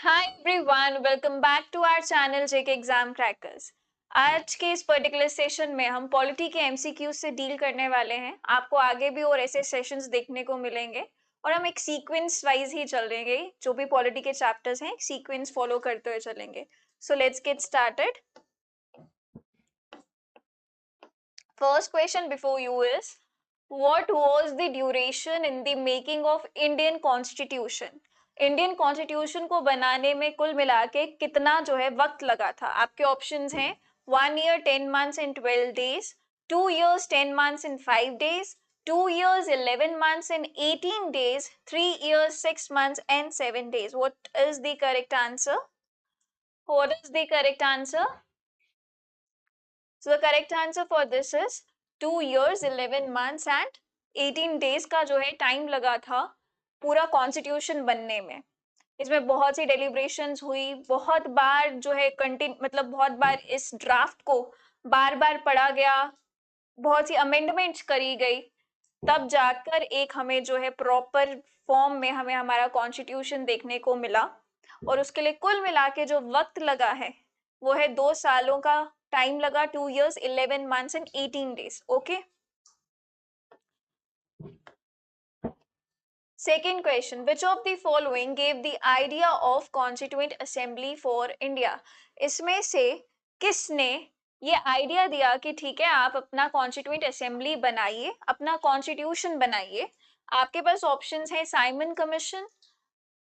Hi everyone, welcome back to our channel JK exam crackers. आज के इस particular session में हम पॉलिटी के एमसीक्यू से डील करने वाले हैं। आपको आगे भी और ऐसे सेशंस देखने को मिलेंगे और हम एक सीक्वेंस वाइज ही चलेंगे। जो भी पॉलिटी के चैप्टर्स हैं, एक सीक्वेंस फॉलो करते हुए चलेंगे। So let's get started. First question before you is, what was the duration in the making of Indian Constitution? Indian constitution को बनाने में कुल मिला के कितना जो है वक्त लगा था? आपके ऑप्शंस हैं 1 year 10 months and 12 days, 2 years 10 months and 5 days, 2 years 11 months and 18 days, 3 years 6 months and 7 days. What is the correct answer? What is the correct answer? So the correct answer for this is 2 years 11 months and 18 days का जो है time लगा था पूरा constitution बनने में। इसमें बहुत सी डेलिब्रेशंस हुई, बहुत बार जो है मतलब बहुत बार इस ड्राफ्ट को बार बार पढ़ा गया, बहुत सी अमेंडमेंट्स करी गई, तब जाकर एक हमें जो है प्रॉपर फॉर्म में हमें हमारा कॉन्स्टिट्यूशन देखने को मिला। और उसके लिए कुल मिला के जो वक्त लगा है वो है 2 सालों का टाइम लगा, 2 years 11 months and 18 days. Okay, second question, which of the following gave the idea of constituent assembly for India? इसमें से किसने ये आइडिया दिया कि ठीक है आप अपना कॉन्स्टिट्यूएंट असेंबली बनाइए, अपना कॉन्स्टिट्यूशन बनाइए? आपके पास ऑप्शंस है Simon commission,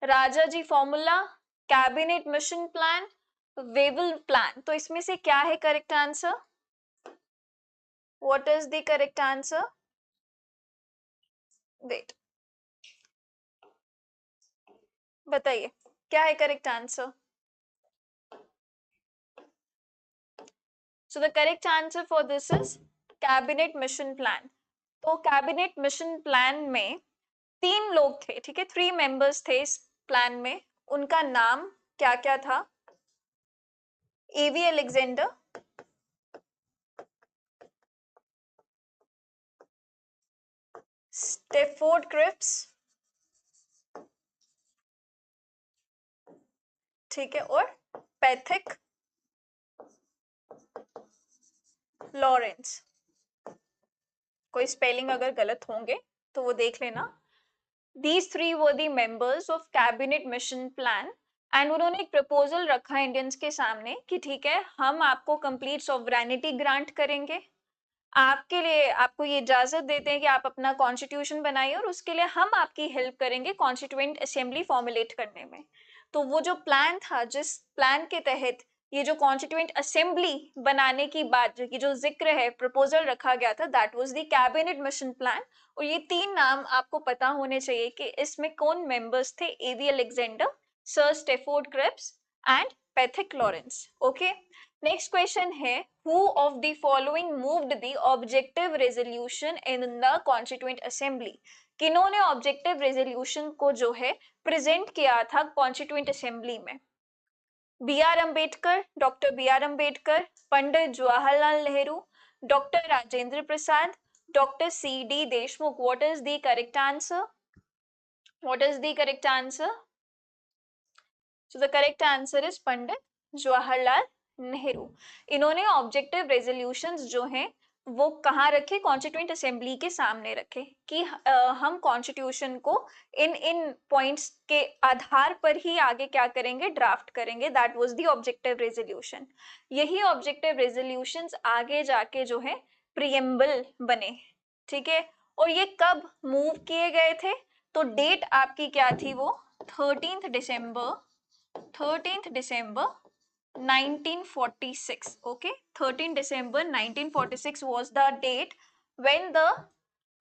Rajaji formula, cabinet mission plan, Wavell plan. तो इसमें से क्या है correct answer? What is the correct answer? Wait, बताइए क्या है correct answer? So the correct answer for this is cabinet mission plan. तो कैबिनेट मिशन प्लान में 3 लोग थे, ठीक है, 3 मेंबर्स थे इस प्लान में। उनका नाम क्या क्या था? एवी अलेक्जेंडर, स्टेफोर्ड क्रिप्स, ठीक है, और पैथिक लॉरेंस। कोई स्पेलिंग अगर गलत होंगे तो वो देख लेना। These 3 were the members of cabinet mission plan and उन्होंने एक प्रपोजल रखा इंडियंस के सामने कि ठीक है हम आपको कंप्लीट सॉवरेनिटी ग्रांट करेंगे, आपके लिए आपको ये इजाजत देते हैं कि आप अपना कॉन्स्टिट्यूशन बनाइए और उसके लिए हम आपकी हेल्प करेंगे कॉन्स्टिट्यूएंट असेंबली फॉर्मुलेट करने में। तो वो जो प्लान था, जिस प्लान के तहत ये जो कॉन्स्टिट्यूएंट असेंबली बनाने की बात की जो जिक्र है, प्रपोजल रखा गया था, that was the cabinet mission plan. और ये 3 नाम आपको पता होने चाहिए कि इसमें कौन मेंबर्स थे? A V Alexander, sir Stafford Cripps and Pethick Lawrence. Okay, next question है, who of the following moved the objective resolution in the constituent assembly? किन्होंने ऑब्जेक्टिव रेजोल्यूशन को जो है प्रेजेंट किया था कॉन्स्टिट्यूएंट असेंबली में? B R Ambedkar, doctor B R Ambedkar, Pandit Jawaharlal Nehru, doctor Rajendra Prasad, doctor C D Deshmukh. What is the correct answer? What is the correct answer? So the correct answer is Pandit Jawaharlal Nehru. इन्होंने objective resolutions जो हैं वो कहाँ रखे? कॉन्स्टिट्यूएंट असेंबली के सामने रखे कि हम कॉन्स्टिट्यूशन को इन इन पॉइंट्स के आधार पर ही आगे क्या करेंगे? ड्राफ्ट करेंगे। That was the objective resolution. यही ऑब्जेक्टिव रेजोल्यूशंस आगे जाके जो है प्रीएम्बल बने, ठीक है। और ये कब मूव किए गए थे? तो डेट आपकी क्या थी? वो 13 दिसंबर 1946. Okay, 13 December 1946 was the date when the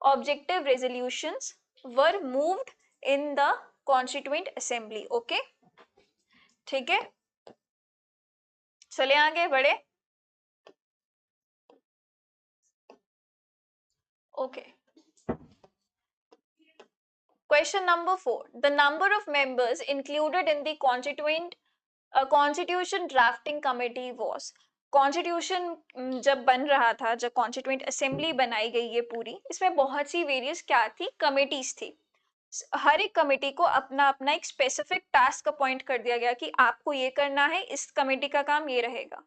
objective resolutions were moved in the constituent assembly. Okay, ठीक है, चले आगे बढ़े। Okay, question number 4, the number of members included in the constitution drafting committee was। Constitution जब बन रहा था, जब कॉन्स्टिट्यूएंट असेंबली बनाई गई ये पूरी, इसमें बहुत सी वेरियस क्या थी? कमिटीज थी। हर एक कमेटी को अपना अपना एक स्पेसिफिक टास्क अपॉइंट कर दिया गया कि आपको ये करना है, इस कमेटी का काम ये रहेगा।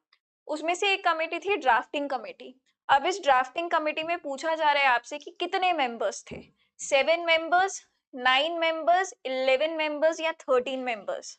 उसमें से एक कमेटी थी ड्राफ्टिंग कमेटी। अब इस ड्राफ्टिंग कमेटी में पूछा जा रहा है आपसे कि कितने मेंबर्स थे, 7 मेंबर्स, 9 मेंबर्स, 11 मेंबर्स या 13 members.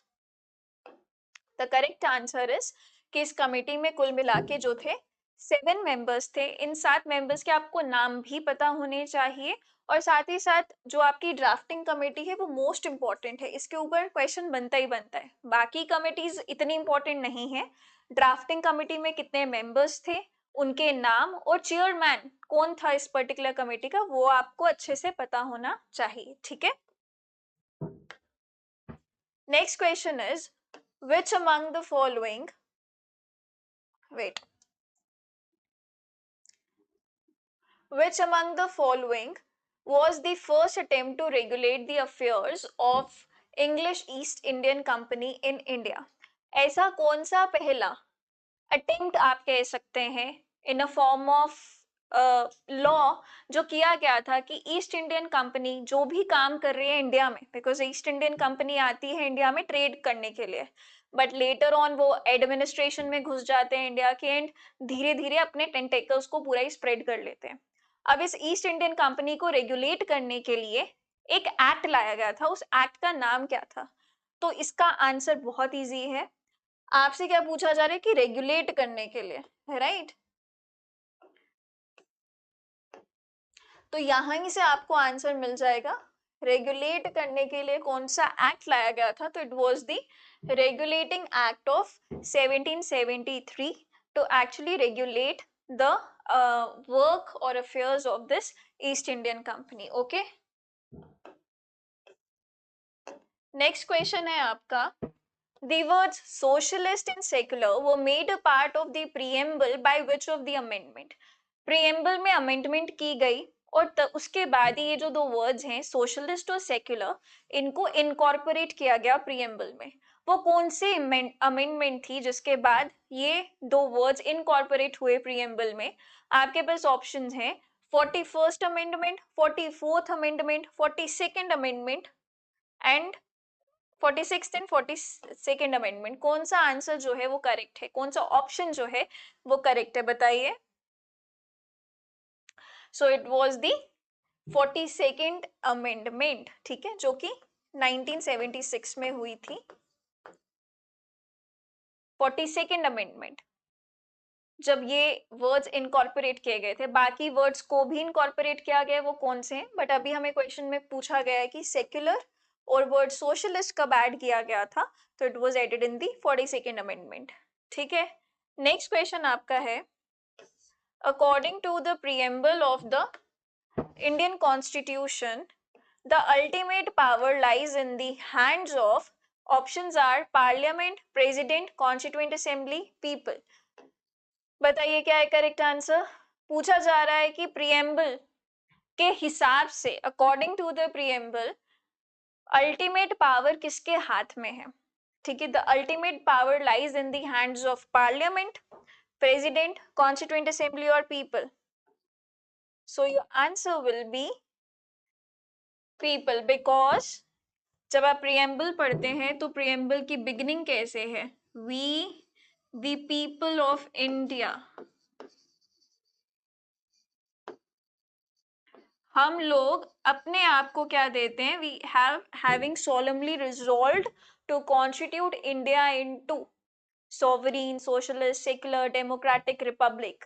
The correct answer is कि इस कमेटी में कुल मिला के जो थे 7 मेंबर्स थे। इन 7 मेंबर्स के आपको नाम भी पता होने चाहिए, और साथ ही साथ जो आपकी ड्राफ्टिंग कमेटी है वो मोस्ट इंपॉर्टेंट है, इसके ऊपर क्वेश्चन बनता ही बनता है। बाकी कमेटीज इतनी इंपॉर्टेंट नहीं है। ड्राफ्टिंग कमेटी में कितने मेंबर्स थे, उनके नाम और चेयरमैन कौन था इस पर्टिकुलर कमेटी का, वो आपको अच्छे से पता होना चाहिए। ठीक है, next question is which among the following wait which among the following was the first attempt to regulate the affairs of English East Indian Company in India? ऐसा कौन सा पहला अटेम्प्ट आप कह सकते हैं इन अ फॉर्म ऑफ लॉ जो किया गया था कि ईस्ट इंडियन कंपनी जो भी काम कर रही है इंडिया में, बिकॉज ईस्ट इंडियन कंपनी आती है इंडिया में ट्रेड करने के लिए, बट लेटर ऑन वो एडमिनिस्ट्रेशन में घुस जाते हैं इंडिया के, एंड धीरे धीरे अपने टेंटेकल्स को पूरा ही स्प्रेड कर लेते हैं। अब इस ईस्ट इंडियन कंपनी को रेगुलेट करने के लिए एक एक्ट लाया गया था, उस एक्ट का नाम क्या था? तो इसका आंसर बहुत इजी है। आपसे क्या पूछा जा रहा है कि रेगुलेट करने के लिए, राइट? तो यहां से आपको आंसर मिल जाएगा। रेगुलेट करने के लिए कौन सा एक्ट लाया गया था? तो it was the regulating act of 1773 to actually regulate the work और affairs of this East Indian company. Okay, next question है आपका, the words socialist and secular were made a part of the preamble by which of the amendment? preamble में amendment की गई और उसके बाद ही ये जो दो वर्ड्स हैं सोशलिस्ट और सेक्युलर, इनको इनकॉर्पोरेट किया गया preamble में। वो कौन सी अमेंडमेंट थी जिसके बाद ये दो वर्ड्स इनकॉर्पोरेट हुए preamble में? आपके पास ऑप्शंस हैं 41st amendment, 44th amendment, 42nd amendment and 46th and 42nd amendment. कौन सा आंसर जो है वो करेक्ट है, कौन सा ऑप्शन जो है वो करेक्ट है, बताइए। So it was the 42nd amendment, ठीक है, जो कि 1976 में हुई थी। 42nd अमेंडमेंट जब ये वर्ड्स इनकॉर्पोरेट किए गए थे, बाकी वर्ड्स को भी इनकॉर्पोरेट किया गया, वो कौन से हैं? बट अभी हमें क्वेश्चन में पूछा गया है कि सेक्युलर और वर्ड सोशलिस्ट कब ऐड किया गया था, तो it was added in the 42nd amendment. ठीक है, नेक्स्ट क्वेश्चन आपका है, according to the preamble of the Indian constitution the ultimate power lies in the hands of, options are parliament, president, constituent assembly, people. बताइए क्या है correct answer? पूछा जा रहा है कि प्रीएम्बल के हिसाब से, according to the preamble, ultimate power किसके हाथ में है? ठीक है, the ultimate power lies in the hands of parliament, president, constituent assembly और people. So your answer will be people, because जब आप प्रीएम्बल पढ़ते हैं तो प्रीएम्बल की बिगिनिंग कैसे है? We the people of India, हम लोग अपने आप को क्या देते हैं? We have having solemnly resolved to constitute India into sovereign, socialist, secular, democratic republic.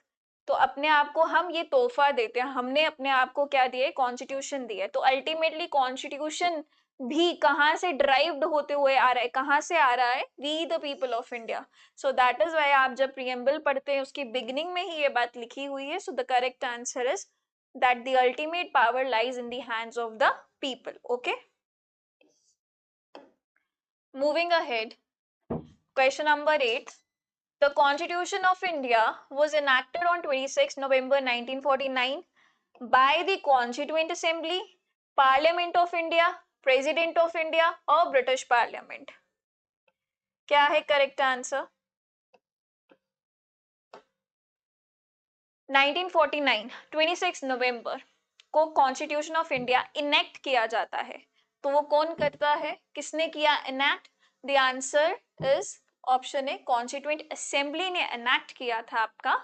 तो अपने आप को हम ये तोहफा देते हैं, हमने अपने आप को क्या दिया है? कॉन्स्टिट्यूशन दिया है। तो अल्टीमेटली कॉन्स्टिट्यूशन भी कहाँ से ड्राइव्ड होते हुए आ रहा है, कहाँ से आ रहा है? We the people of India. So that is why आप जब प्रीएम्बल पढ़ते हैं उसकी बिगिनिंग में ही ये बात लिखी हुई है। So the correct answer is that the ultimate power lies in the hands of the people. Okay, moving ahead, question number 8, the Constitution of India was enacted on 26 November 1949 by the Constituent Assembly, Parliament of India, President of India or British Parliament? क्या है correct answer? 1949 26 नवंबर को constitution of India enact किया जाता है, तो वो कौन करता है, किसने किया enact? The answer is option A, constituent assembly ने एनैक्ट किया था आपका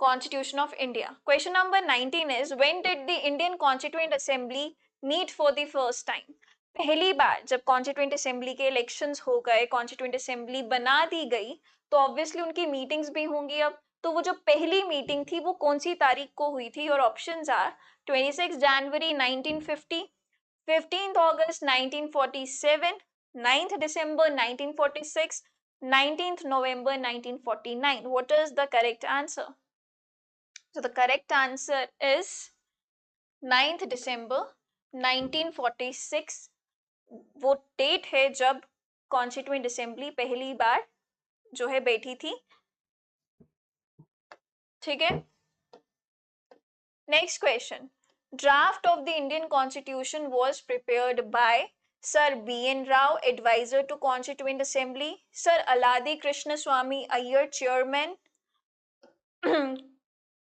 Constitution of India. Question number 19 is, when did the Indian Constituent Assembly meet for the first time? पहली बार जब कॉन्स्टिट्यूएंट असेंबली के इलेक्शंस हो गए, कॉन्स्टिट्यूएंट असेंबली बना दी गई, तो ऑब्वियसली उनकी मीटिंग्स भी होंगी अब। तो वो जो पहली मीटिंग थी वो कौन सी तारीख को हुई थी? और options are 26 January 1950, 15th August 1947, 9th December 1946, 19th November 1949. What is the correct answer? So the correct answer is 9th December 1946. वो डेट है जब कॉन्स्टिट्यूएंट असेंबली पहली बार जो है बैठी थी, ठीक है। Next question, draft of the Indian constitution was prepared by sir B N. Rau, adviser to constituent assembly, sir Alladi Krishnaswami Ayyar, chairman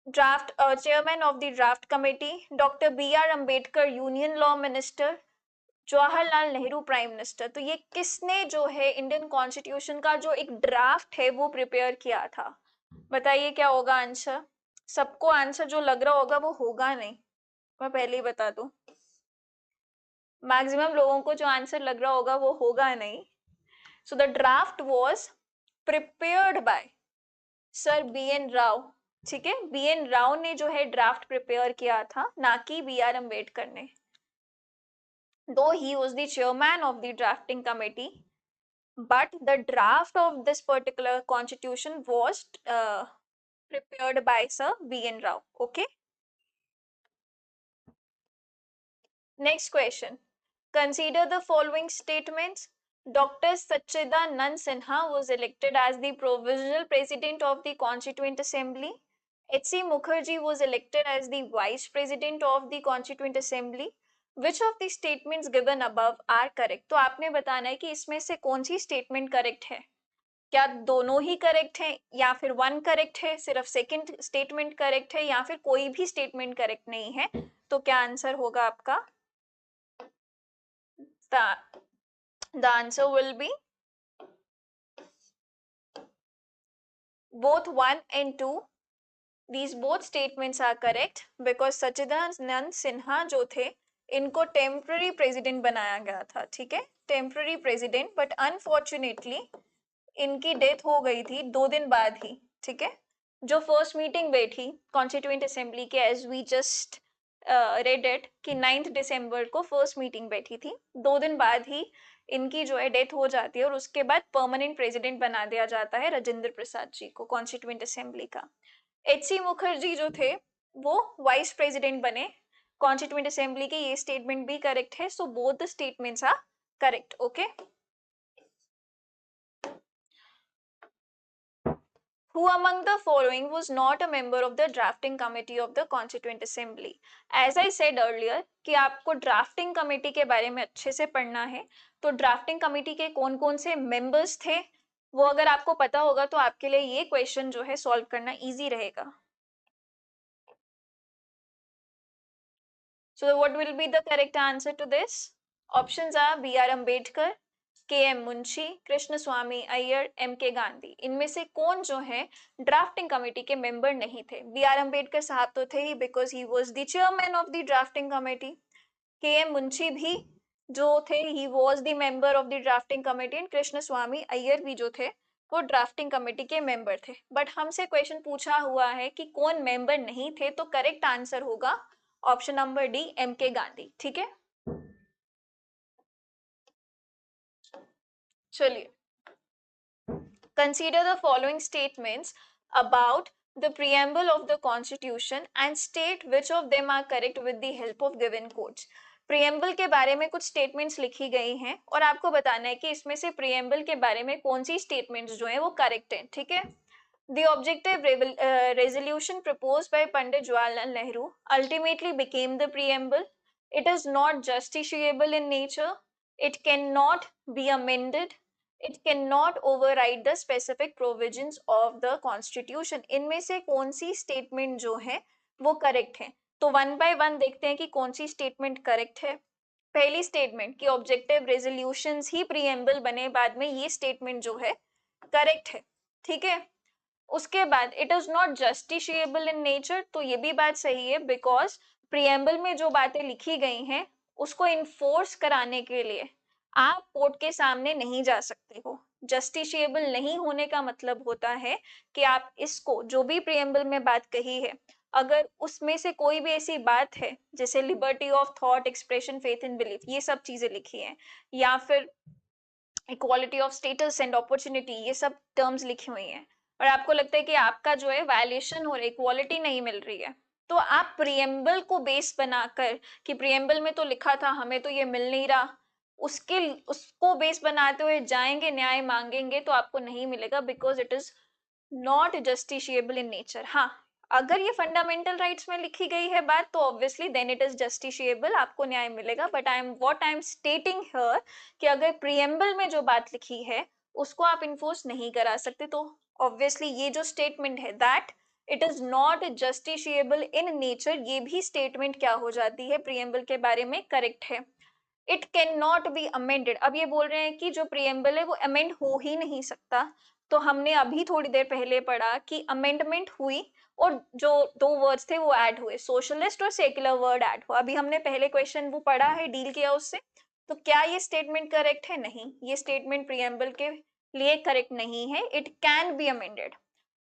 draft chairman of the draft committee, doctor B R. Ambedkar union law minister, Jawaharlal Nehru prime minister. तो ये किसने जो है Indian constitution का जो एक draft है वो प्रिपेयर किया था? बताइए क्या होगा आंसर? सबको आंसर जो लग रहा होगा वो होगा नहीं, मैं पहले ही बता दूं। मैक्सिमम लोगों को जो आंसर लग रहा होगा वो होगा नहीं। So the draft was prepared by sir B N. Rao, ठीक है। बी.एन. राव ने जो है ड्राफ्ट प्रिपेयर किया था, ना कि बी.आर. अंबेडकर ने। Though he was the chairman of the drafting committee, but the draft of this particular constitution was prepared by Sir B.N. Rao. Okay. Next question. Consider the following statements. Dr. Sachidanand Sinha was elected as the provisional president of the Constituent Assembly. H.C. Mukherjee was elected as the vice president of the Constituent Assembly. Which of the statements given above are correct? तो आपने बताना है कि इसमें से कौन सी statement correct है। क्या दोनों ही करेक्ट है, या फिर वन करेक्ट है, सिर्फ सेकंड स्टेटमेंट करेक्ट है, या फिर कोई भी स्टेटमेंट करेक्ट नहीं है? तो क्या आंसर होगा आपका? The answer will be both 1 and 2. These both statements are correct because सच्चिदानंद सिन्हा जो थे इनको टेम्पररी प्रेसिडेंट बनाया गया था, ठीक है, टेम्पररी प्रेसिडेंट। बट अनफॉर्चुनेटली इनकी डेथ हो गई थी 2 दिन बाद ही, ठीक है। जो फर्स्ट मीटिंग बैठी कॉन्स्टिट्यूएंट असेंबली के, as we just read it कि 9th दिसंबर को फर्स्ट मीटिंग बैठी थी, 2 दिन बाद ही इनकी जो है डेथ हो जाती है और उसके बाद परमानेंट प्रेसिडेंट बना दिया जाता है राजेंद्र प्रसाद जी को कॉन्स्टिट्यूएंट असेंबली का। H.C. मुखर्जी जो थे वो वाइस प्रेसिडेंट बने कॉन्स्टिट्यूएंट असेंबली के। ये स्टेटमेंट भी करेक्ट है। So both the statements are correct. Okay, Who among the following was not a member of the drafting committee of the Constituent Assembly? As I said earlier कि आपको drafting committee के बारे में अच्छे से पढ़ना है, तो ड्राफ्टिंग कमेटी के कौन कौन से मेंबर्स थे वो अगर आपको पता होगा तो आपके लिए ये क्वेश्चन जो है सॉल्व करना इजी रहेगा। So what will be the correct answer to this? Options are B.R. Ambedkar, K.M. Munshi, Krishna Swami Iyer, M.K. Gandhi. इनमें से कौन जो है ड्राफ्टिंग कमेटी के मेंबर नहीं थे? B.R. अम्बेडकर साहब तो थे ही because he was the chairman of the drafting committee. K.M. Munshi भी जो थे he was the member of the drafting committee, and Krishnaswami Iyer भी जो थे वो ड्राफ्टिंग कमेटी के मेंबर थे। बट हमसे क्वेश्चन पूछा हुआ है कि कौन मेंबर नहीं थे, तो करेक्ट आंसर होगा option number D, M.K. Gandhi. ठीक है, चलिए, consider the following statements about the preamble of the constitution and state which of them are correct with the help of given quotes। preamble के बारे में कुछ statements लिखी गई हैं और आपको बताना है कि इसमें से preamble के बारे में कौन सी statements जो हैं वो correct हैं। ठीक है, the objective resolution proposed by Pandit Jawaharlal Nehru ultimately became the preamble. It is not justiciable in nature. It cannot be amended. It cannot override the specific provisions of the constitution। इनमें से कौन सी statement जो है वो correct है? तो one by one देखते हैं कि कौन सी स्टेटमेंट करेक्ट है। पहली स्टेटमेंट कि ऑब्जेक्टिव रेजोल्यूशंस ही प्रीएम्बल बने बाद में, ये स्टेटमेंट जो है करेक्ट है, ठीक है। उसके बाद it is not justiciable in nature, तो ये भी बात सही है, बिकॉज प्रीएम्बल में जो बातें लिखी गई हैं उसको इन्फोर्स कराने के लिए आप कोर्ट के सामने नहीं जा सकते हो। जस्टिशिएबल नहीं होने का मतलब होता है कि आप इसको, जो भी प्रीएम्बल में बात कही है, अगर उसमें से कोई भी ऐसी बात है जैसे liberty of thought, expression, faith in belief, ये सब चीजें लिखी हैं, या फिर equality of status and opportunity, ये सब टर्म्स लिखी हुई हैं, और आपको लगता है कि आपका जो है वायलेशन हो रही है, इक्वालिटी नहीं मिल रही है, तो आप प्रिएम्बल को बेस बनाकर कि प्रिएम्बल में तो लिखा था हमें तो ये मिल नहीं रहा, उसको बेस बनाते हुए जाएंगे न्याय मांगेंगे तो आपको नहीं मिलेगा, because it is not justiciable in nature. हाँ, अगर ये फंडामेंटल राइट्स में लिखी गई है बात तो obviously then it is justiciable, आपको न्याय मिलेगा। But I am stating here कि अगर प्रीएम्बल में जो बात लिखी है उसको आप इन्फोर्स नहीं करा सकते, तो ऑब्वियसली ये जो स्टेटमेंट है that it is not justiciable in nature, ये भी स्टेटमेंट क्या हो जाती है प्रीएम्बल के बारे में करेक्ट है। It can not be amended, अब ये बोल रहे हैं कि जो प्रीएम्बल है वो अमेंड हो ही नहीं सकता, तो हमने अभी थोड़ी देर पहले पढ़ा कि अमेंडमेंट हुई और जो दो वर्ड्स थे वो ऐड हुए, सोशलिस्ट और सेक्युलर वर्ड ऐड हुआ। अभी हमने पहले क्वेश्चन वो पढ़ा है, डील किया उससे, तो क्या ये स्टेटमेंट करेक्ट है? नहीं, ये स्टेटमेंट प्रीएम्बल के लिए करेक्ट नहीं है, it can be amended.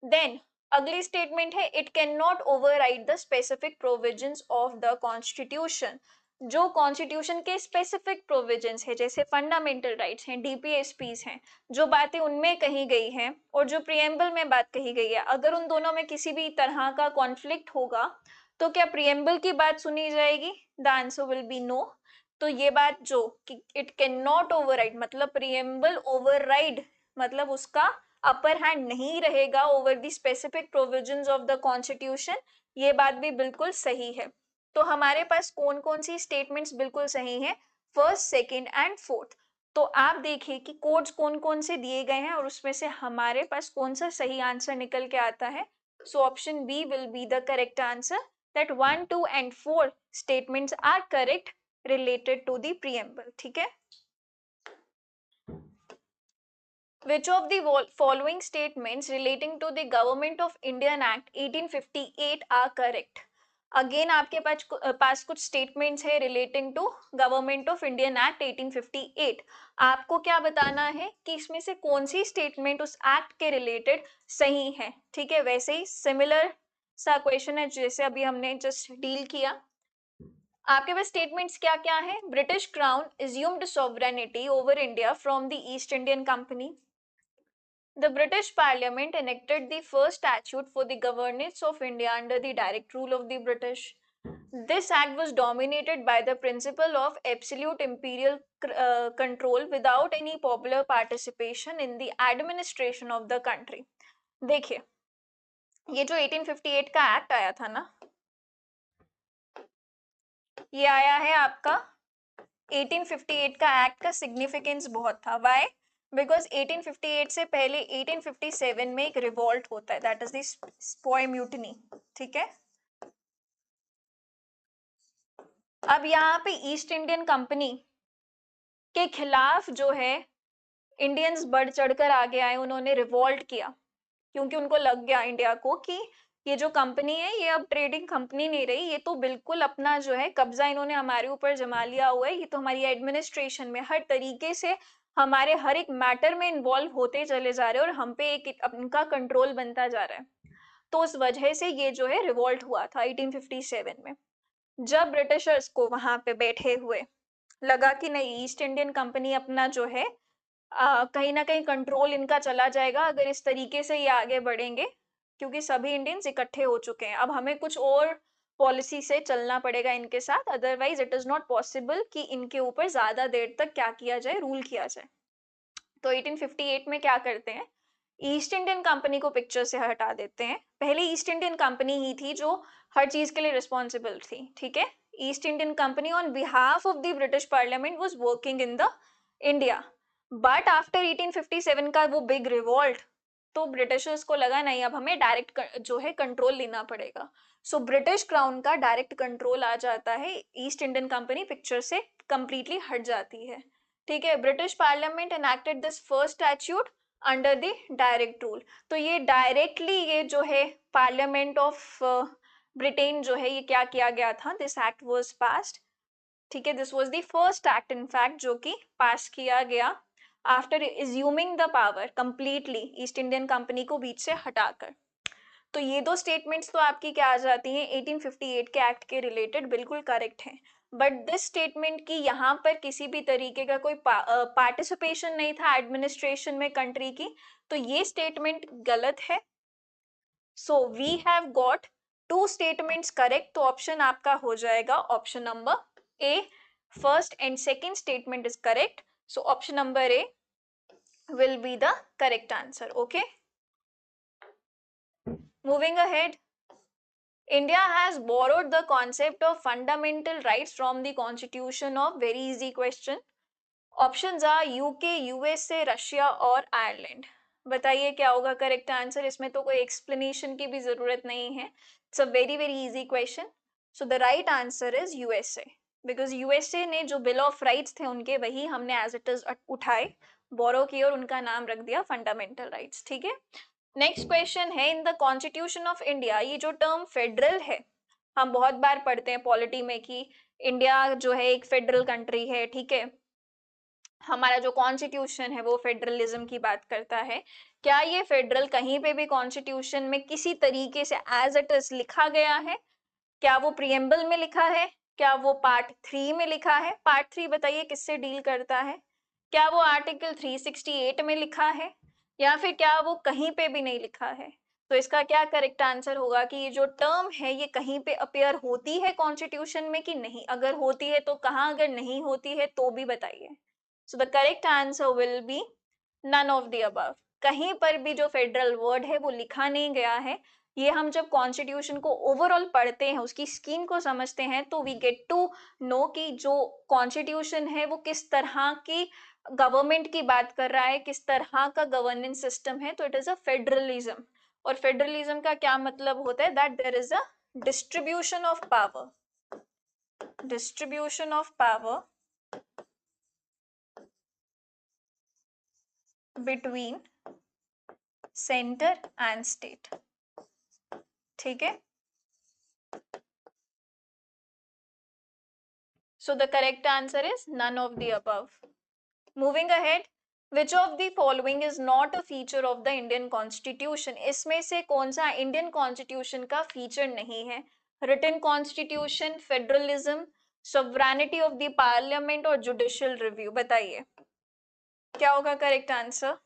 Then अगली स्टेटमेंट है it can not override the specific provisions of the constitution, जो कॉन्स्टिट्यूशन के स्पेसिफिक प्रोविजंस है जैसे फंडामेंटल राइट्स हैं, डीपीएसपीस हैं, जो बातें उनमें कही गई हैं और जो प्रीएम्बल में बात कही गई है, अगर उन दोनों में किसी भी तरह का कॉन्फ्लिक्ट होगा तो क्या प्रीएम्बल की बात सुनी जाएगी? The answer will be no. तो ये बात जो कि इट कैन नॉट ओवरराइड मतलब प्रीएम्बल ओवरराइड मतलब उसका अपर हैंड नहीं रहेगा over the specific provisions of the constitution, ये बात भी बिल्कुल सही है। तो हमारे पास कौन कौन सी स्टेटमेंट्स बिल्कुल सही हैं? First, second and fourth. तो आप देखिए कि कोड्स कौन कौन से दिए गए हैं और उसमें से हमारे पास कौन सा सही आंसर निकल के आता है। So option B will be the correct answer, that 1, 2 and 4 statements are correct related to the preamble, ठीक है। Which of the following statements relating to the Government of Indian Act 1858 are correct? Again आपके पास कुछ statements है relating to government of Indian act 1858। आपको क्या बताना है कि इसमें से कौन सी स्टेटमेंट उस एक्ट के रिलेटेड सही है, ठीक है। वैसे ही सिमिलर सा क्वेश्चन है जैसे अभी हमने जस्ट डील किया। आपके पास स्टेटमेंट्स क्या क्या है? British crown assumed sovereignty over India from the East Indian Company. The British Parliament enacted the first statute for the governance of India under the direct rule of the British. This act was dominated by the principle of absolute imperial control without any popular participation in the administration of the country. देखिए, ये जो 1858 का act आया था ना, ये आया है आपका 1858 का एक्ट का सिग्निफिकेंस बहुत था। व्हाई? बिकॉज 1858 से पहले 1857 में एक रिवॉल्ट होता है, दैट इज द स्पॉय म्यूटिनी, ठीक है। अब यहाँ पे ईस्ट इंडियन कंपनी के खिलाफ जो है इंडियंस बढ़ चढ़कर आगे आए, उन्होंने रिवॉल्ट किया क्योंकि उनको लग गया इंडिया को कि ये जो कंपनी है ये अब ट्रेडिंग कंपनी नहीं रही, ये तो बिल्कुल अपना जो है कब्जा इन्होंने हमारे ऊपर जमा लिया हुआ है, ये तो हमारी एडमिनिस्ट्रेशन में हर तरीके से हमारे हर एक मैटर में इन्वॉल्व होते चले जा रहे हैं और हम पे एक उनका कंट्रोल बनता जा रहा है। तो उस वजह से ये जो है रिवॉल्ट हुआ था 1857 में। जब ब्रिटिशर्स को वहां पे बैठे हुए लगा कि नहीं, ईस्ट इंडियन कंपनी अपना जो है कहीं ना कहीं कंट्रोल इनका चला जाएगा अगर इस तरीके से ये आगे बढ़ेंगे, क्योंकि सभी इंडियंस इकट्ठे हो चुके हैं, अब हमें कुछ और पॉलिसी से चलना पड़ेगा इनके साथ, otherwise it is not possible कि इनके ऊपर ज्यादा देर तक क्या किया जाए, रूल किया जाए। तो 1858 में क्या करते हैं, ईस्ट इंडियन कंपनी को पिक्चर से हटा देते हैं। पहले ईस्ट इंडियन कंपनी ही थी जो हर चीज के लिए रिस्पॉन्सिबल थी, ठीक है। East Indian company on behalf of the British parliament was working in the India, but after 1857 का वो बिग रिवॉल्ट, तो ब्रिटिशर्स को लगा नहीं, अब हमें डायरेक्ट जो है कंट्रोल लेना पड़ेगा। सो ब्रिटिश क्राउन का डायरेक्ट कंट्रोल आ जाता है, ईस्ट इंडियन कंपनी पिक्चर से कंप्लीटली हट जाती है। ठीक है, British parliament enacted this first statute under the direct rule. तो ये डायरेक्टली ये जो है पार्लियामेंट ऑफ ब्रिटेन जो है ये क्या किया गया था, दिस एक्ट वाज पास्ड। ठीक है, this was the first act in fact जो कि पास किया गया after assuming the power completely, east Indian company को बीच से हटाकर। तो ये दो स्टेटमेंट्स तो आपकी क्या आ जाती हैं 1858 के एक्ट के रिलेटेड, बिल्कुल करेक्ट है। बट दिस स्टेटमेंट की यहाँ पर किसी भी तरीके का कोई पार्टिसिपेशन नहीं था एडमिनिस्ट्रेशन में कंट्री की, तो ये स्टेटमेंट गलत है। So we have got two statements correct, तो ऑप्शन आपका हो जाएगा option number A, first and second statement is correct. So option number A will be the correct answer. Okay. Moving ahead, India has borrowed the concept of fundamental rights from the constitution of, very easy question. Options are UK, USA, Russia और Ireland. बताइए क्या होगा correct answer, इसमें तो कोई explanation की भी जरूरत नहीं है, it's a very very easy question. So the right answer is USA, because USA ने जो बिल ऑफ राइट्स थे उनके वही हमने एज इट इज उठाए, बोरो किए और उनका नाम रख दिया फंडामेंटल राइट्स। ठीक है, नेक्स्ट क्वेश्चन है, in the constitution of India, ये जो टर्म फेडरल है हम बहुत बार पढ़ते हैं पॉलिटी में कि इंडिया जो है एक फेडरल कंट्री है। ठीक है, हमारा जो कॉन्स्टिट्यूशन है वो फेडरलिज्म की बात करता है। क्या ये फेडरल कहीं पे भी कॉन्स्टिट्यूशन में किसी तरीके से एज इट इज लिखा गया है? क्या वो प्रियम्बल में लिखा है? क्या वो पार्ट 3 में लिखा है? पार्ट 3 बताइए किससे डील करता है? क्या वो आर्टिकल 368 में लिखा है, या फिर क्या वो कहीं पे भी नहीं लिखा है? तो इसका क्या करेक्ट आंसर होगा कि ये जो टर्म है ये कहीं पे अपेयर होती है कॉन्स्टिट्यूशन में कि नहीं, अगर होती है तो कहाँ, अगर नहीं होती है तो भी बताइए। So the correct answer will be none of the above. कहीं पर भी जो फेडरल वर्ड है वो लिखा नहीं गया है। ये हम जब कॉन्स्टिट्यूशन को ओवरऑल पढ़ते हैं, उसकी स्कीम को समझते हैं, तो वी गेट टू नो कि जो कॉन्स्टिट्यूशन है वो किस तरह की गवर्नमेंट की बात कर रहा है, किस तरह का गवर्नेंस सिस्टम है। तो इट इज अ फेडरलिज्म, और फेडरलिज्म का क्या मतलब होता है, that there is a distribution of power, distribution of power between centre and state. ठीक है, so the correct answer is none of the above. Moving ahead, which of the following is not a feature of the Indian Constitution? इसमें से कौन सा Indian constitution का feature नहीं है? Written constitution, federalism, sovereignty of the parliament और judicial review. बताइए क्या होगा correct answer,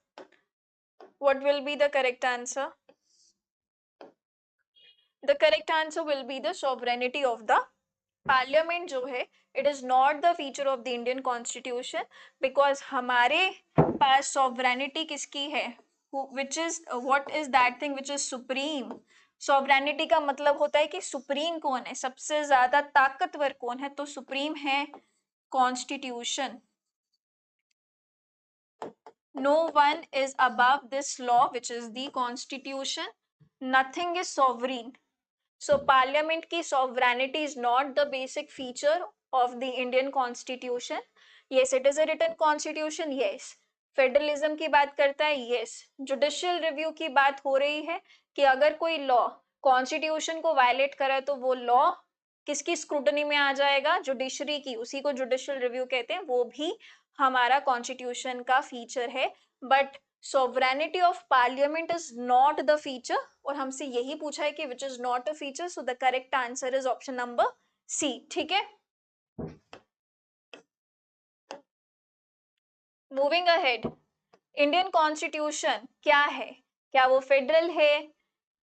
what will be the correct answer? The correct answer will be the sovereignty of the parliament जो है, it is not the feature of the Indian constitution, because हमारे पास sovereignty किसकी है, which is what is that thing which is supreme. Sovereignty का मतलब होता है कि सुप्रीम कौन है, सबसे ज्यादा ताकतवर कौन है, तो सुप्रीम है constitution. No one is above this law which is the constitution, nothing is sovereign. So parliament की sovereignty is not the basic feature of the Indian constitution. Yes, it is a written constitution. Yes. Federalism की बात करता है, yes. Judicial review की बात हो रही है कि अगर कोई लॉ कॉन्स्टिट्यूशन को वायलेट करे तो वो लॉ किसकी स्क्रूटनी में आ जाएगा, जुडिशरी की, उसी को जुडिशियल रिव्यू कहते हैं, वो भी हमारा कॉन्स्टिट्यूशन का फीचर है। But sovereignty of parliament is not the feature, और हमसे यही पूछा है कि which is not a feature, so the correct answer is option number C. ठीक है, moving ahead, इंडियन कॉन्स्टिट्यूशन क्या है? क्या वो फेडरल है,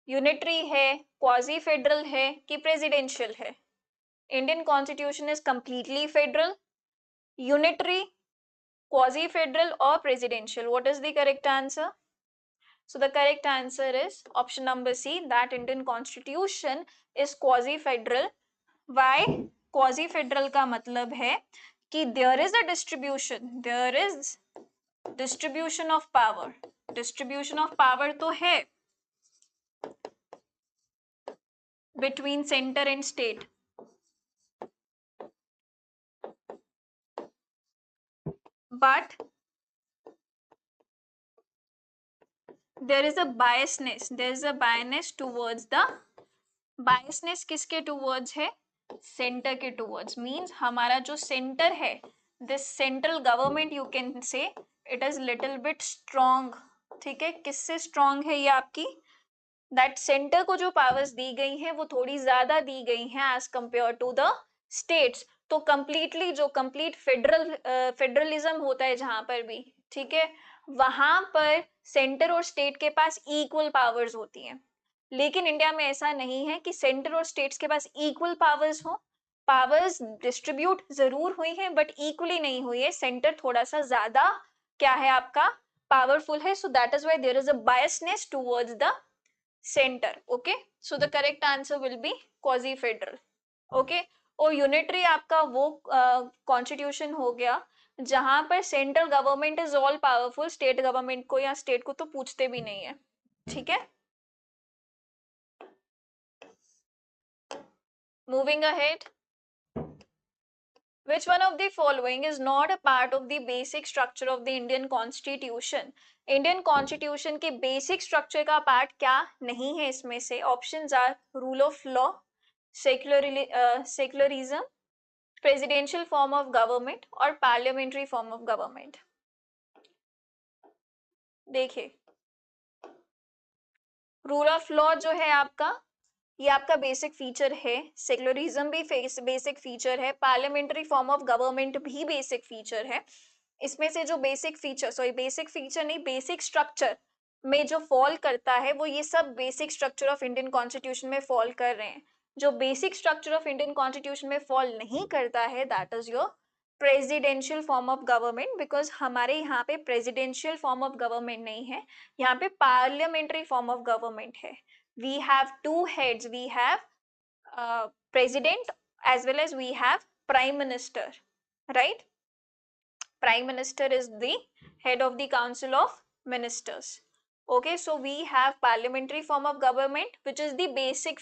यूनिटरी है, क्वाजी फेडरल है कि प्रेसिडेंशियल है? Indian constitution is completely federal, unitary, quasi federal or presidential. What is the correct answer? So the correct answer is option number C, that Indian constitution is quasi federal. Why? Quasi federal का मतलब है कि there is a distribution, there is distribution of power, distribution of power तो है between centre and state, but there is a biasness, there is a biasness towards the, biasness किसके towards है, centre के towards, means हमारा जो centre है, this central government you can say it is little bit strong, ठीक है, किससे strong है ये आपकी, दैट सेंटर को जो पावर्स दी गई हैं वो थोड़ी ज्यादा दी गई हैं as compare to the states. तो कंप्लीटली जो कंप्लीट फेडरलिज्म होता है जहां पर भी, ठीक है, वहां पर सेंटर और स्टेट के पास इक्वल पावर्स होती हैं, लेकिन इंडिया में ऐसा नहीं है कि सेंटर और स्टेट्स के पास इक्वल पावर्स हो, पावर्स डिस्ट्रीब्यूट जरूर हुई है बट इक्वली नहीं हुई है, सेंटर थोड़ा सा ज्यादा क्या है आपका, पावरफुल है, so that is why there is a biasness towards the center. Okay, so the correct answer will be quasi federal. Okay, और यूनिटरी आपका वो कॉन्स्टिट्यूशन हो गया जहां पर central government is all powerful, state government को या स्टेट को तो पूछते भी नहीं है, ठीक है। Moving ahead, which one of the following is not a part of the basic structure of the Indian Constitution? Indian constitution के बेसिक स्ट्रक्चर का पार्ट क्या नहीं है इसमें से? Options are rule of law, secularism, presidential form of government और parliamentary form of government. देखिए, rule of law जो है आपका, ये आपका बेसिक फीचर है, सेक्युलरिज्म भी बेसिक फीचर है, पार्लियामेंट्री फॉर्म ऑफ गवर्नमेंट भी बेसिक फीचर है। इसमें से जो basic feature, sorry basic feature नहीं, बेसिक स्ट्रक्चर में जो फॉल करता है वो ये सब basic structure of Indian constitution में फॉल कर रहे हैं। जो basic structure of Indian constitution में फॉल नहीं करता है that is your presidential form of government, because हमारे यहाँ पे प्रेसिडेंशियल फॉर्म ऑफ गवर्नमेंट नहीं है, यहाँ पे पार्लियामेंट्री फॉर्म ऑफ गवर्नमेंट है। We have two heads, we have president as well as we have prime minister, right? Prime minister is the head of the council of ministers. Okay, so we have parliamentary form of government which is the basic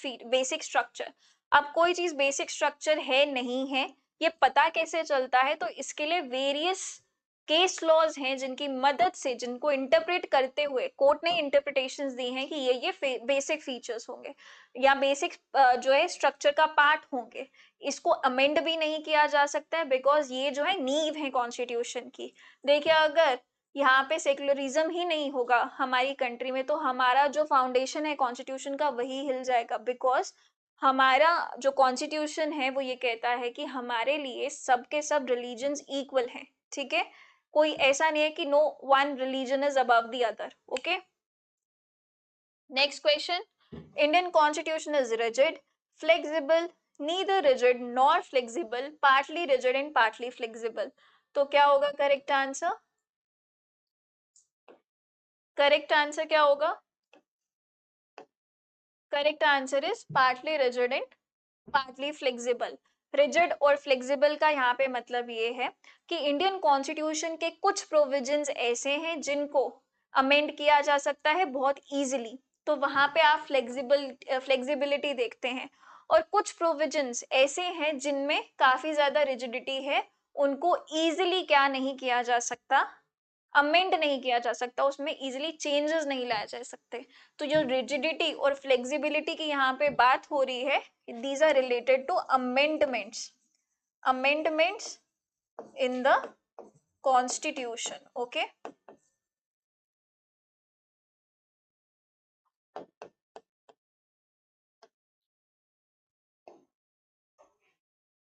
structure. अब कोई चीज basic structure है नहीं है, ये पता कैसे चलता है? तो इसके लिए वेरियस केस लॉज हैं जिनकी मदद से, जिनको इंटरप्रेट करते हुए कोर्ट ने इंटरप्रिटेशंस दी हैं कि ये बेसिक फीचर्स होंगे या बेसिक जो है स्ट्रक्चर का पार्ट होंगे। इसको अमेंड भी नहीं किया जा सकता है बिकॉज ये जो है नींव है कॉन्स्टिट्यूशन की। देखिए, अगर यहाँ पे सेक्युलरिज्म ही नहीं होगा हमारी कंट्री में तो हमारा जो फाउंडेशन है कॉन्स्टिट्यूशन का वही हिल जाएगा, बिकॉज हमारा जो कॉन्स्टिट्यूशन है वो ये कहता है कि हमारे लिए सबके सब रिलीजन्स इक्वल हैं, ठीक है, कोई ऐसा नहीं है कि no one religion is above the other. Okay, next question, Indian constitution is rigid, flexible, neither rigid nor flexible, partly rigid and partly flexible. तो क्या होगा करेक्ट आंसर? करेक्ट आंसर क्या होगा? Correct answer is partly rigid and partly flexible. Rigid और flexible का यहाँ पे मतलब ये है कि इंडियन कॉन्स्टिट्यूशन के कुछ प्रोविजंस ऐसे हैं जिनको अमेंड किया जा सकता है बहुत इजीली, तो वहां पे आप फ्लेक्सिबिलिटी देखते हैं, और कुछ प्रोविजंस ऐसे हैं जिनमें काफी ज्यादा रिजिडिटी है, उनको इजीली क्या नहीं किया जा सकता, अमेंड नहीं किया जा सकता, उसमें इजीली चेंजेस नहीं लाए जा सकते। तो जो रिजिडिटी और फ्लेक्सिबिलिटी की यहाँ पे बात हो रही है, these are related to amendments in the constitution. Okay,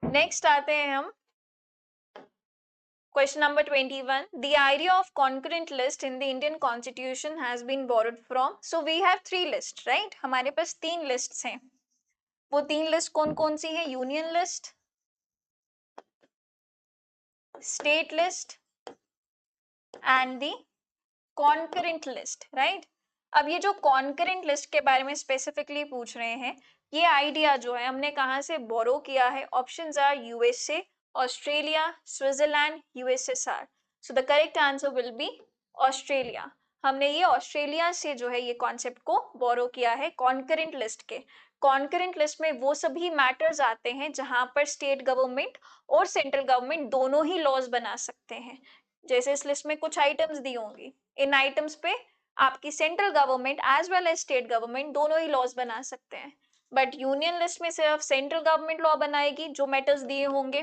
next आते हैं हम question number 21. The idea of concurrent list in the Indian constitution has been borrowed from, so we have three lists, right? हमारे पास तीन lists हैं, वो तीन list कौन कौन सी है? Union list, state list and the concurrent list, right? अब ये जो कॉन्करेंट लिस्ट के बारे में स्पेसिफिकली पूछ रहे हैं, ये आइडिया जो है हमने कहाँ से बोरो किया है? Options are USA, Australia, Switzerland, USSR. So the correct answer will be Australia. हमने ये ऑस्ट्रेलिया से जो है ये कॉन्सेप्ट को बोरो किया है कॉन्करेंट लिस्ट के। कॉन्करेंट लिस्ट में वो सभी मैटर्स आते हैं जहां पर स्टेट गवर्नमेंट और सेंट्रल गवर्नमेंट दोनों ही लॉज बना सकते हैं। जैसे इस लिस्ट में कुछ आइटम्स दी होंगी, इन आइटम्स पे आपकी central government as well as state government दोनों ही लॉज बना सकते हैं। बट यूनियन लिस्ट में सिर्फ सेंट्रल गवर्नमेंट लॉ बनाएगी जो मैटर्स दिए होंगे,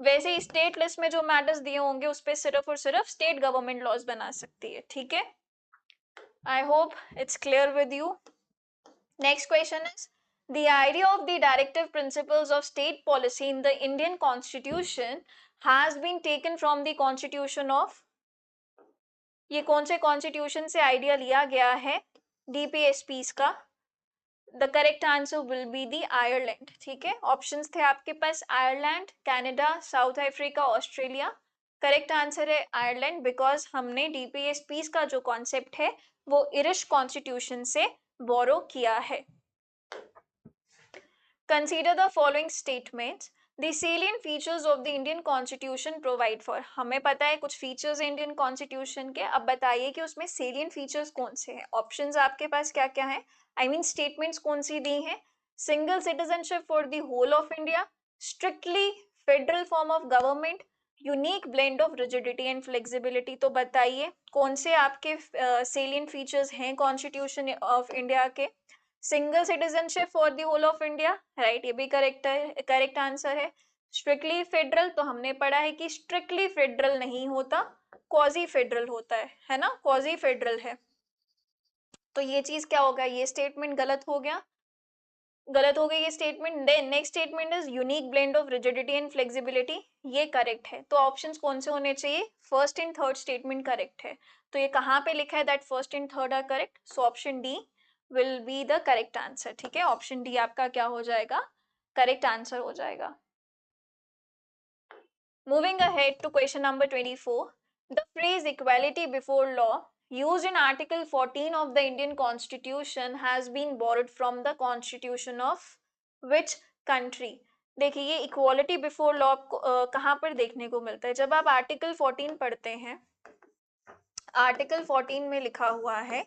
वैसे ही स्टेट लिस्ट में जो मैटर्स दिए होंगे उस पे सिर्फ और सिर्फ स्टेट गवर्नमेंट लॉज बना सकती है। ठीक है, I hope it's clear with you. Next question is the idea of the directive principles of state policy in the Indian constitution has been taken from the constitution of, ये कौन से constitution से idea लिया गया है DPSPs का? The correct answer will be the Ireland. ठीक है, ऑप्शंस थे आपके पास Ireland, Canada, South Africa, Australia. Correct answer है आयरलैंड, बिकॉज हमने डीपीएसपीस का जो कॉन्सेप्ट है वो इरिश कॉन्स्टिट्यूशन से बोरो किया है। Consider the following statements. The salient features of the Indian Constitution provide for. हमें पता है कुछ फीचर्स है इंडियन कॉन्स्टिट्यूशन के, अब बताइए कि उसमें सेलियंट फीचर्स कौन से हैं। ऑप्शंस आपके पास क्या क्या है, आई मीन स्टेटमेंट्स कौन सी दी हैं? Single citizenship for the whole of India, strictly federal form of government, unique blend of rigidity and flexibility. तो बताइए कौन से आपके सेलियंट फीचर्स हैं कॉन्स्टिट्यूशन ऑफ इंडिया के? Single citizenship for the whole of India, right, ये भी correct है, करेक्ट आंसर है। स्ट्रिक्टली फेडरल, तो हमने पढ़ा है कि स्ट्रिक्टली फेडरल नहीं होता, क्वाजी फेडरल होता है ना, क्वाजी फेडरल है। तो ये चीज क्या होगा, ये स्टेटमेंट गलत हो गया, गलत हो गई ये statement. Then next statement is unique blend of rigidity and flexibility, ये करेक्ट है। तो ऑप्शंस कौन से होने चाहिए? First and third statement correct है। तो ये कहाँ पे लिखा है that first and third are correct? So option D will be the correct answer. ठीक है, ऑप्शन डी आपका क्या हो जाएगा, करेक्ट आंसर हो जाएगा। Moving ahead to question number 24, the phrase equality before law used in Article 14 of the Indian Constitution has been borrowed from the Constitution of which country? देखिए ये इक्वालिटी बिफोर लॉ कहाँ पर देखने को मिलता है? जब आप आर्टिकल 14 पढ़ते हैं, आर्टिकल 14 में लिखा हुआ है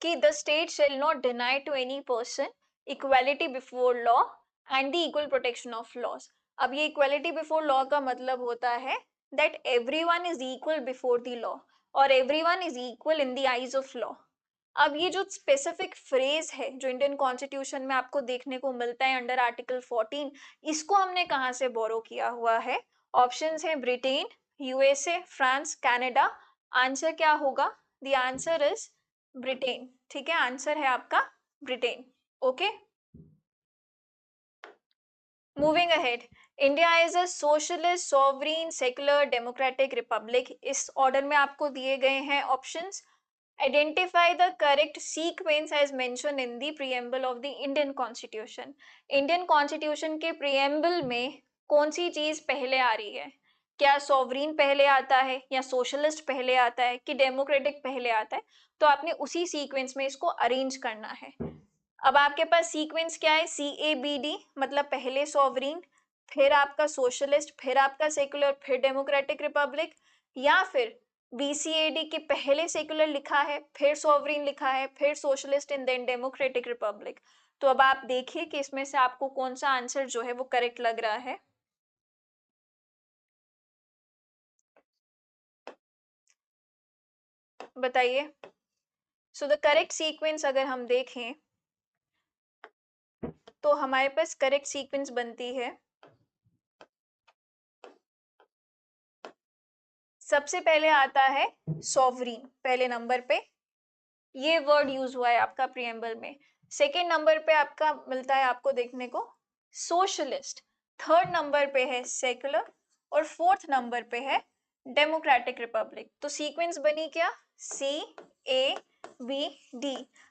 कि the state shall not deny to any person equality before law and the equal protection of laws. अब ये इक्वालिटी बिफोर लॉ का मतलब होता है that everyone is equal before the law और everyone is equal in the eyes of law. अब ये जो स्पेसिफिक फ्रेज है जो इंडियन कॉन्स्टिट्यूशन में आपको देखने को मिलता है अंडर आर्टिकल 14, इसको हमने कहाँ से बोरो किया हुआ है? ऑप्शंस हैं Britain, USA, France, Canada. Answer क्या होगा? The answer is Britain. ठीक है, आंसर है आपका Britain. Okay, moving ahead, India is a socialist sovereign secular democratic republic. इस ऑर्डर में आपको दिए गए हैं options. Identify the correct sequence as mentioned in the preamble of the Indian constitution. Indian constitution के प्रीएम्बल में कौन सी चीज पहले आ रही है? क्या सॉवरीन पहले आता है या सोशलिस्ट पहले आता है कि डेमोक्रेटिक पहले आता है? तो आपने उसी सीक्वेंस में इसको अरेंज करना है। अब आपके पास सीक्वेंस क्या है? CABD, मतलब पहले सॉवरीन, फिर आपका सोशलिस्ट, फिर आपका सेक्युलर, फिर डेमोक्रेटिक रिपब्लिक, या फिर BCAD के पहले सेक्युलर लिखा है, फिर सॉवरीन लिखा है, फिर socialist and then democratic republic. तो अब आप देखिए कि इसमें से आपको कौन सा आंसर जो है वो करेक्ट लग रहा है। बताइए। सो द करेक्ट सीक्वेंस अगर हम देखें तो हमारे पास करेक्ट सीक्वेंस बनती है, सबसे पहले आता है सॉवरीन पहले नंबर पे, ये वर्ड यूज हुआ है आपका प्रीएम्बल में। सेकेंड नंबर पे आपका मिलता है आपको देखने को सोशलिस्ट, थर्ड नंबर पे है सेक्युलर और फोर्थ नंबर पे है डेमोक्रेटिक रिपब्लिक। तो सीक्वेंस बनी क्या? CABD।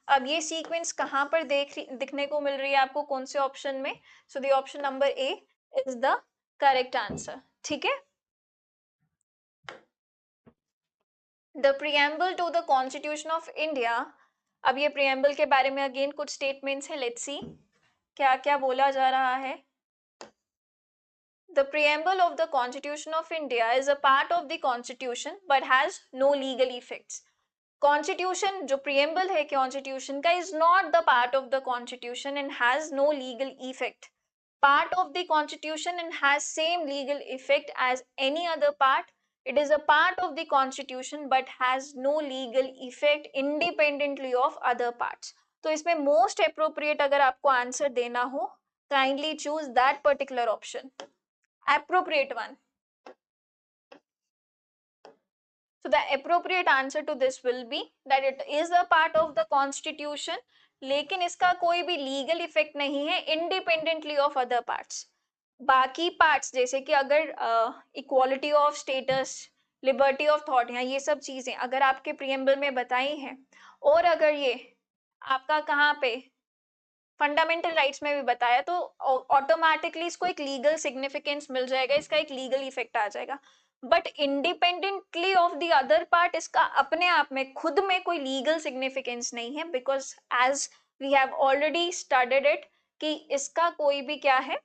अब ये सीक्वेंस कहाँ पर दिखने को मिल रही है आपको, कौन से ऑप्शन में? So the option number A is the correct answer. ठीक है, the preamble to the constitution of India. अब ये प्रीएम्बल के बारे में अगेन कुछ स्टेटमेंट्स हैं, लेट्स सी क्या क्या बोला जा रहा है। The preamble of the Constitution of India is a part of the Constitution but has no legal effects. Constitution जो preamble है Constitution का is not the part of the Constitution and has no legal effect. Part of the Constitution and has same legal effect as any other part. It is a part of the Constitution but has no legal effect independently of other parts. तो इसमें most appropriate अगर आपको answer देना हो, kindly choose that particular option. Appropriate one. So the appropriate answer to this will be that it is a part of the constitution, लेकिन इसका कोई भी legal effect नहीं है independently of other parts. बाकी parts जैसे कि अगर equality of status, liberty of thought या ये सब चीजें अगर आपके preamble में बताई हैं और अगर ये आपका कहाँ पे फंडामेंटल राइट्स में भी बताया तो ऑटोमेटिकली इसको एक लीगल सिग्निफिकेंस मिल जाएगा, इसका एक लीगल इफेक्ट आ जाएगा. But independently of the other part इसका अपने आप में खुद में कोई लीगल सिग्निफिकेंस नहीं है, because as we have already studied it कि इसका कोई भी क्या है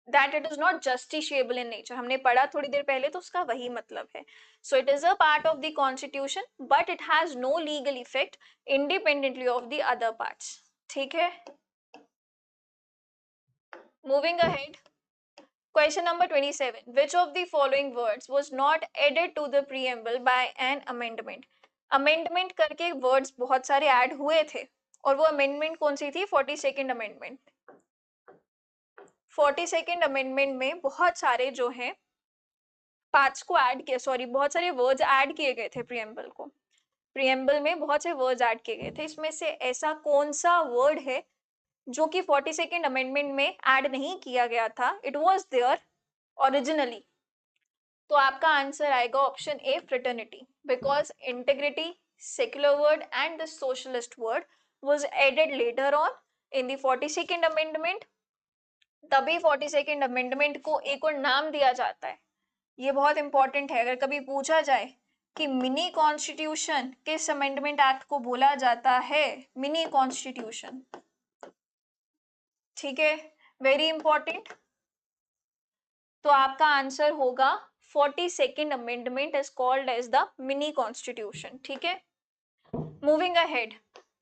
that it is not justiciable in nature. हमने पढ़ा थोड़ी देर पहले तो उसका वही मतलब है. So it is a part of the constitution but it has no legal effect independently of the other parts. ठीक है. Moving ahead. Question number 27. Which of the following words was not added to the preamble by an amendment? Amendment करके words बहुत सारे add हुए थे और वो amendment कौन सी थी? 42nd amendment. 42nd amendment में बहुत सारे जो हैं पार्ट्स को ऐड किया, सॉरी बहुत सारे वर्ड्स ऐड किए गए थे प्रियम्बल को. प्रियम्बल में बहुत से वर्ड्स ऐड किए गए थे. इसमें से ऐसा कौन सा वर्ड है जो कि 42nd अमेंडमेंट में ऐड नहीं किया गया था? It was there originally. तो आपका आंसर आएगा option A fraternity, because integrity, secular word and the socialist word was added later on in the 42nd amendment. तभी 42nd अमेंडमेंट को एक और नाम दिया जाता है. ये बहुत इंपॉर्टेंट है. अगर कभी पूछा जाए कि मिनी कॉन्स्टिट्यूशन किस अमेंडमेंट एक्ट को बोला जाता है? Mini constitution. ठीक है, वेरी इंपॉर्टेंट. तो आपका आंसर होगा 42nd amendment is called as the mini constitution. ठीक है. Moving ahead.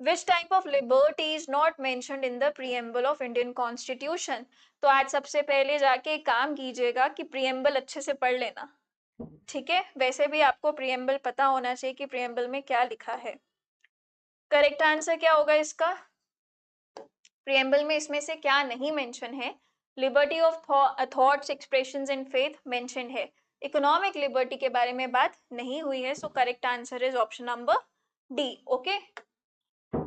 Which type of liberty is not mentioned in the preamble of Indian Constitution? तो आज सबसे पहले जाके एक काम कीजिएगा कि preamble अच्छे से पढ़ लेना. ठीक है. वैसे भी आपको preamble पता होना चाहिए कि preamble में क्या लिखा है. करेक्ट आंसर क्या होगा इसका? preamble में इसमें से क्या नहीं मेंशन है? Liberty of thoughts, expressions and faith mention है. इकोनॉमिक लिबर्टी के बारे में बात नहीं हुई है. So correct answer is option number D. Okay.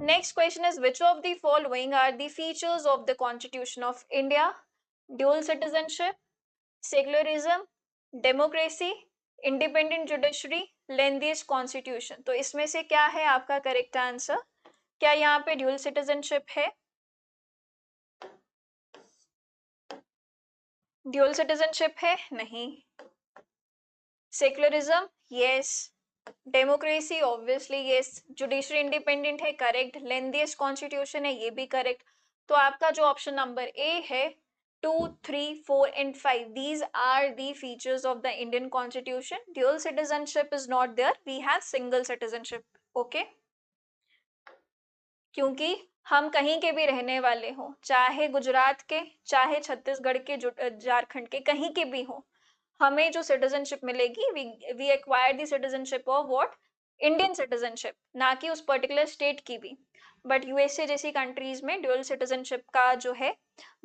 Next question is, which of the following are the features of the Constitution of India? Dual citizenship, secularism, democracy, independent judiciary, lengthiest constitution. तो इसमें से क्या है आपका correct answer? क्या यहाँ पे dual citizenship है? ड्यूल सिटीजनशिप है? नहीं. Secularism? Yes. Democracy obviously yes. Judiciary independent है? करेक्ट. लेंथीएस्ट कॉन्स्टिट्यूशन है? ये भी करेक्ट. तो आपका जो ऑप्शन नंबर ए है 2, 3, 4 and 5, these are the features of the Indian Constitution. Dual citizenship is not there. We have single citizenship. Okay. क्योंकि हम कहीं के भी रहने वाले हो, चाहे गुजरात के, चाहे छत्तीसगढ़ के, झारखंड के, कहीं के भी हो, हमें जो सिटीजनशिप मिलेगी, we acquire the citizenship of what? Indian citizenship, ना कि उस पर्टिकुलर स्टेट की भी. बट यूएसए जैसी कंट्रीज में ड्यूअल सिटीजनशिप का जो है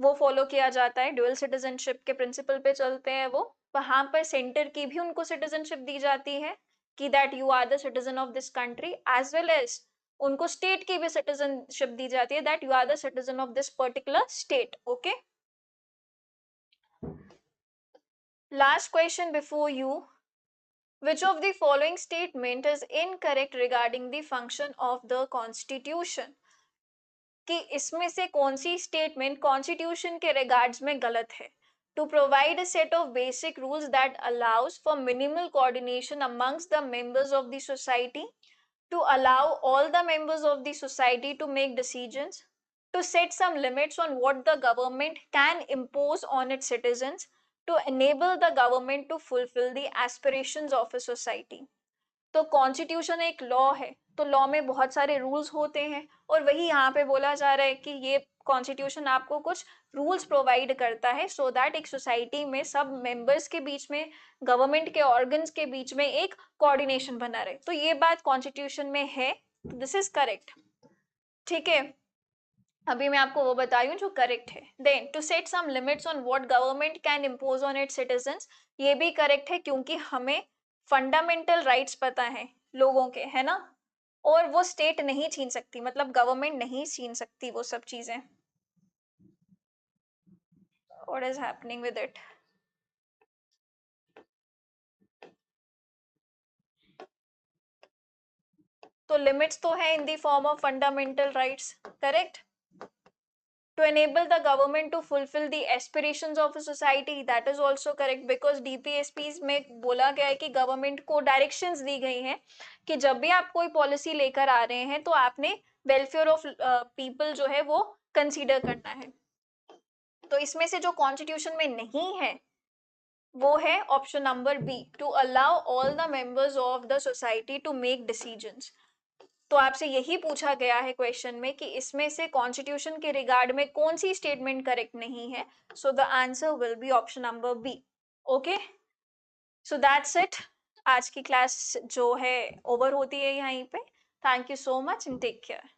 वो फॉलो किया जाता है. ड्यूअल सिटीजनशिप के प्रिंसिपल पे चलते हैं वो. वहां पर सेंटर की भी उनको सिटीजनशिप दी जाती है कि that you are the citizen of this country, as well as उनको स्टेट की भी सिटीजनशिप दी जाती है that you are the citizen of this particular state. Okay. Last question before you. Which of the following statement is incorrect regarding the function of the constitution? कि इसमें से कौन सी स्टेटमेंट कॉन्स्टिट्यूशन के रिगार्ड्स में गलत है? To provide a set of basic rules that allows for minimal coordination amongst the members of the society, to allow all the members of the society to make decisions, to set some limits on what the government can impose on its citizens to enable the government to fulfill the aspirations of a society. तो constitution एक law है, तो law में बहुत सारे rules होते हैं, और वही यहाँ पे बोला जा रहा है कि ये कॉन्स्टिट्यूशन आपको कुछ रूल्स प्रोवाइड करता है सो दैट एक सोसाइटी में सब मेंबर्स के बीच में, गवर्नमेंट के ऑर्गन्स के बीच में एक कोऑर्डिनेशन बना रहे। तो ये बात कॉन्स्टिट्यूशन में है, दिस इज करेक्ट। ठीक है, अभी मैं आपको वो बता रही हूँ जो करेक्ट है। Then to set some limits on what government can impose on its citizens, ये भी करेक्ट है क्योंकि हमें फंडामेंटल राइट्स पता है लोगों के, है ना, और वो स्टेट नहीं छीन सकती, मतलब गवर्नमेंट नहीं छीन सकती वो सब चीजें। What is happening with it? तो लिमिट्स तो है in the form of fundamental rights, correct. To enable the government to fulfill the aspirations of a society, that is also correct, because DPSPs में बोला गया है कि गवर्नमेंट को directions दी गई हैं कि जब भी आप कोई पॉलिसी लेकर आ रहे हैं तो आपने वेलफेयर ऑफ पीपल जो है वो कंसीडर करना है। तो इसमें से जो कॉन्स्टिट्यूशन में नहीं है वो है option number B, to allow all the members of the society to make decisions. तो आपसे यही पूछा गया है क्वेश्चन में कि इसमें से कॉन्स्टिट्यूशन के रिगार्ड में कौन सी स्टेटमेंट करेक्ट नहीं है, so the answer will be option number B. Okay, so that's it. आज की क्लास जो है ओवर होती है यहीं पे। Thank you so much and take care.